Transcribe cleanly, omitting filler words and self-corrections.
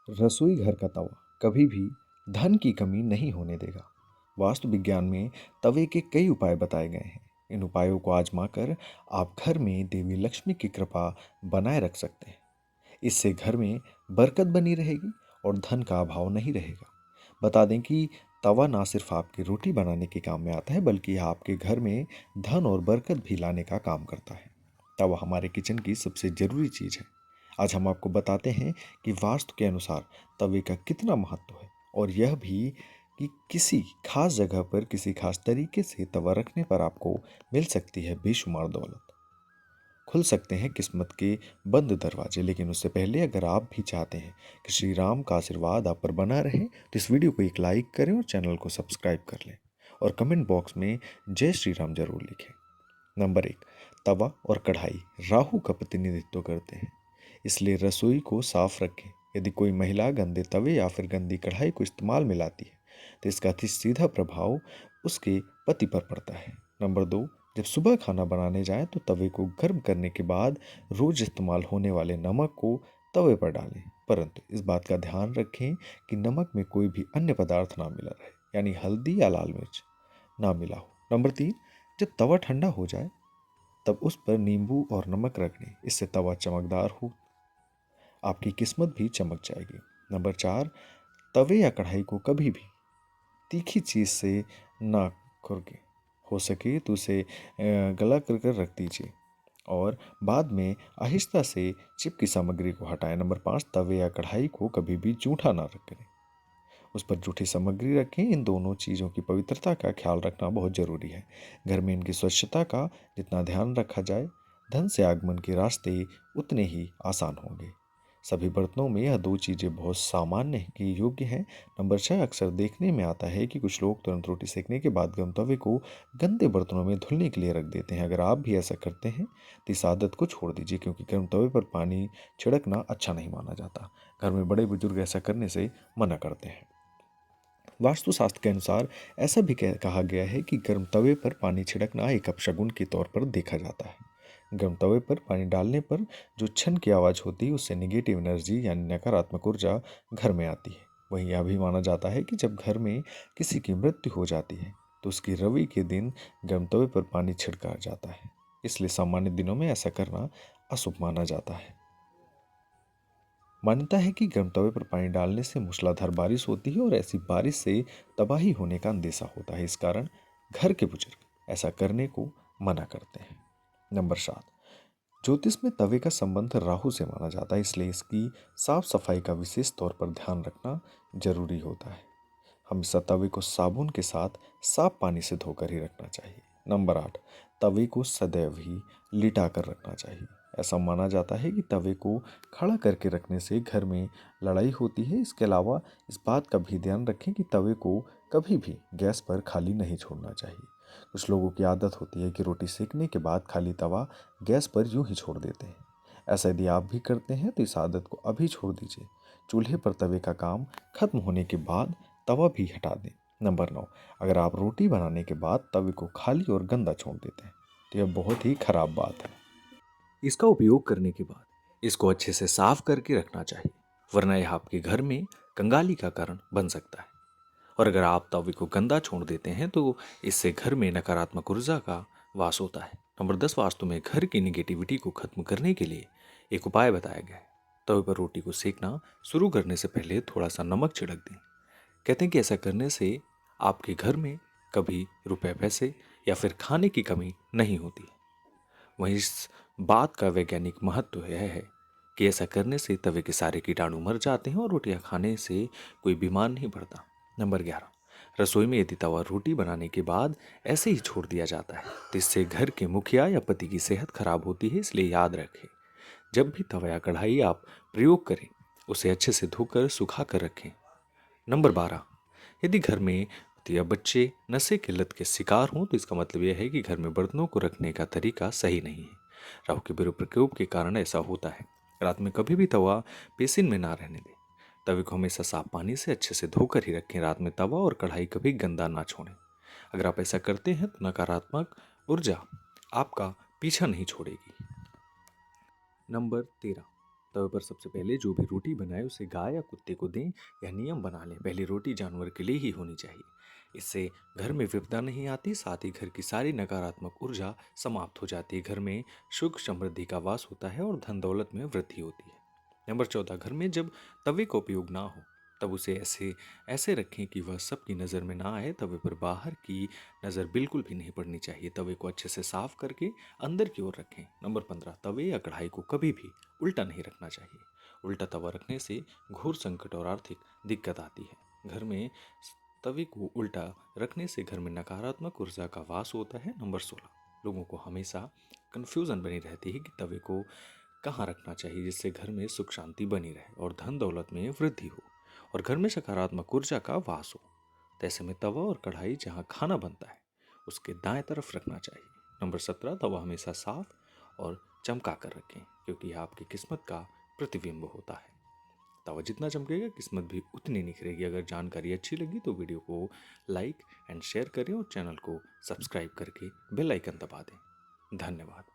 रसोई घर का तवा कभी भी धन की कमी नहीं होने देगा। वास्तु विज्ञान में तवे के कई उपाय बताए गए हैं। इन उपायों को आजमा कर आप घर में देवी लक्ष्मी की कृपा बनाए रख सकते हैं। इससे घर में बरकत बनी रहेगी और धन का अभाव नहीं रहेगा। बता दें कि तवा ना सिर्फ आपकी रोटी बनाने के काम में आता है, बल्कि यह आपके घर में धन और बरकत भी लाने का काम करता है। तवा हमारे किचन की सबसे ज़रूरी चीज़ है। आज हम आपको बताते हैं कि वास्तु के अनुसार तवे का कितना महत्व है, और यह भी कि किसी खास जगह पर किसी खास तरीके से तवा रखने पर आपको मिल सकती है बेशुमार दौलत। खुल सकते हैं किस्मत के बंद दरवाजे। लेकिन उससे पहले अगर आप भी चाहते हैं कि श्री राम का आशीर्वाद आप पर बना रहे, तो इस वीडियो को एक लाइक करें और चैनल को सब्सक्राइब कर लें, और कमेंट बॉक्स में जय श्री राम जरूर लिखें। नंबर 1, तवा और कढ़ाई राहु का प्रतिनिधित्व करते हैं, इसलिए रसोई को साफ रखें। यदि कोई महिला गंदे तवे या फिर गंदी कढ़ाई को इस्तेमाल में लाती है, तो इसका सीधा प्रभाव उसके पति पर पड़ता है। नंबर 2, जब सुबह खाना बनाने जाएं तो तवे को गर्म करने के बाद रोज इस्तेमाल होने वाले नमक को तवे पर डालें, परंतु इस बात का ध्यान रखें कि नमक में कोई भी अन्य पदार्थ ना मिला रहे, यानी हल्दी या लाल मिर्च ना मिला हो। नंबर 3, जब तवा ठंडा हो जाए तब उस पर नींबू और नमक रख दें, इससे तवा चमकदार हो, आपकी किस्मत भी चमक जाएगी। नंबर 4, तवे या कढ़ाई को कभी भी तीखी चीज़ से ना खुरके, हो सके तो उसे गला कर रख दीजिए और बाद में आहिस्ता से चिपकी सामग्री को हटाएं। नंबर 5, तवे या कढ़ाई को कभी भी जूठा ना रखें, उस पर जूठी सामग्री रखें। इन दोनों चीज़ों की पवित्रता का ख्याल रखना बहुत ज़रूरी है। घर में इनकी स्वच्छता का जितना ध्यान रखा जाए, धन से आगमन के रास्ते उतने ही आसान होंगे। सभी बर्तनों में यह दो चीज़ें बहुत सामान्य के योग्य हैं। नंबर 6, अक्सर देखने में आता है कि कुछ लोग तुरंत रोटी सेकने के बाद गर्म तवे को गंदे बर्तनों में धुलने के लिए रख देते हैं। अगर आप भी ऐसा करते हैं तो इस आदत को छोड़ दीजिए, क्योंकि गर्म तवे पर पानी छिड़कना अच्छा नहीं माना जाता। घर में बड़े बुजुर्ग ऐसा करने से मना करते हैं। वास्तुशास्त्र के अनुसार ऐसा भी कहा गया है कि गर्म तवे पर पानी छिड़कना एक अपशगुन के तौर पर देखा जाता है। गर्म तवे पर पानी डालने पर जो छन की आवाज़ होती है, उससे निगेटिव एनर्जी यानी नकारात्मक ऊर्जा घर में आती है। वहीं यह भी माना जाता है कि जब घर में किसी की मृत्यु हो जाती है तो उसकी रवि के दिन गर्म तवे पर पानी छिड़का जाता है, इसलिए सामान्य दिनों में ऐसा करना अशुभ माना जाता है। मान्यता है कि गर्म तवे पर पानी डालने से मूसलाधार बारिश होती है और ऐसी बारिश से तबाही होने का अंदेशा होता है। इस कारण घर के बुजुर्ग ऐसा करने को मना करते हैं। नंबर 7, ज्योतिष में तवे का संबंध राहु से माना जाता है, इसलिए इसकी साफ सफाई का विशेष तौर पर ध्यान रखना जरूरी होता है। हमेशा तवे को साबुन के साथ साफ पानी से धोकर ही रखना चाहिए। नंबर 8, तवे को सदैव ही लिटा कर रखना चाहिए। ऐसा माना जाता है कि तवे को खड़ा करके रखने से घर में लड़ाई होती है। इसके अलावा इस बात का भी ध्यान रखें कि तवे को कभी भी गैस पर खाली नहीं छोड़ना चाहिए। कुछ लोगों की आदत होती है कि रोटी सेकने के बाद खाली तवा गैस पर यूं ही छोड़ देते हैं। ऐसा यदि आप भी करते हैं तो इस आदत को अभी छोड़ दीजिए। चूल्हे पर तवे का काम खत्म होने के बाद तवा भी हटा दें। नंबर 9, अगर आप रोटी बनाने के बाद तवे को खाली और गंदा छोड़ देते हैं तो यह बहुत ही खराब बात है। इसका उपयोग करने के बाद इसको अच्छे से साफ करके रखना चाहिए, वरना यह आपके घर में कंगाली का कारण बन सकता है। और अगर आप तवे को गंदा छोड़ देते हैं तो इससे घर में नकारात्मक ऊर्जा का वास होता है। नंबर 10, वास्तु में घर की निगेटिविटी को खत्म करने के लिए एक उपाय बताया गया है। तवे पर रोटी को सेकना शुरू करने से पहले थोड़ा सा नमक छिड़क दें। कहते हैं कि ऐसा करने से आपके घर में कभी रुपए पैसे या फिर खाने की कमी नहीं होती। वहीं इस बात का वैज्ञानिक महत्व यह है कि ऐसा करने से तवे के सारे कीटाणु मर जाते हैं और रोटियां खाने से कोई बीमार नहीं पड़ता। नंबर 11, रसोई में यदि तवा रोटी बनाने के बाद ऐसे ही छोड़ दिया जाता है तो इससे घर के मुखिया या पति की सेहत खराब होती है। इसलिए याद रखें, जब भी तवा या कढ़ाई आप प्रयोग करें उसे अच्छे से धोकर सुखा कर रखें। नंबर 12, यदि घर में पति या बच्चे नशे की लत के शिकार हों तो इसका मतलब यह है कि घर में बर्तनों को रखने का तरीका सही नहीं है। राहु के प्रकोप के कारण ऐसा होता है। रात में कभी भी तवा बेसिन में ना रहने दें। तवे को हमेशा साफ पानी से अच्छे से धोकर ही रखें। रात में तवा और कढ़ाई कभी गंदा ना छोड़ें। अगर आप ऐसा करते हैं तो नकारात्मक ऊर्जा आपका पीछा नहीं छोड़ेगी। नंबर 13, तवे पर सबसे पहले जो भी रोटी बनाए उसे गाय या कुत्ते को दें, यह नियम बना लें। पहली रोटी जानवर के लिए ही होनी चाहिए। इससे घर में विपदा नहीं आती, साथ ही घर की सारी नकारात्मक ऊर्जा समाप्त हो जाती है। घर में सुख समृद्धि का वास होता है और धन दौलत में वृद्धि होती है। नंबर 14, घर में जब तवे का उपयोग ना हो तब उसे ऐसे ऐसे रखें कि वह सबकी नज़र में ना आए। तवे पर बाहर की नज़र बिल्कुल भी नहीं पड़नी चाहिए। तवे को अच्छे से साफ करके अंदर की ओर रखें। नंबर 15, तवे या कढ़ाई को कभी भी उल्टा नहीं रखना चाहिए। उल्टा तवा रखने से घोर संकट और आर्थिक दिक्कत आती है। घर में तवे को उल्टा रखने से घर में नकारात्मक ऊर्जा का वास होता है। नंबर 16, लोगों को हमेशा कन्फ्यूज़न बनी रहती है कि तवे को कहाँ रखना चाहिए, जिससे घर में सुख शांति बनी रहे और धन दौलत में वृद्धि हो और घर में सकारात्मक ऊर्जा का वास हो। तो ऐसे में तवा और कढ़ाई जहाँ खाना बनता है उसके दाएं तरफ रखना चाहिए। नंबर 17, तवा हमेशा साफ और चमका कर रखें, क्योंकि यह आपकी किस्मत का प्रतिबिंब होता है। तवा जितना चमकेगा किस्मत भी उतनी निखरेगी। अगर जानकारी अच्छी लगी तो वीडियो को लाइक एंड शेयर करें और चैनल को सब्सक्राइब करके बेल आइकन दबा दें। धन्यवाद।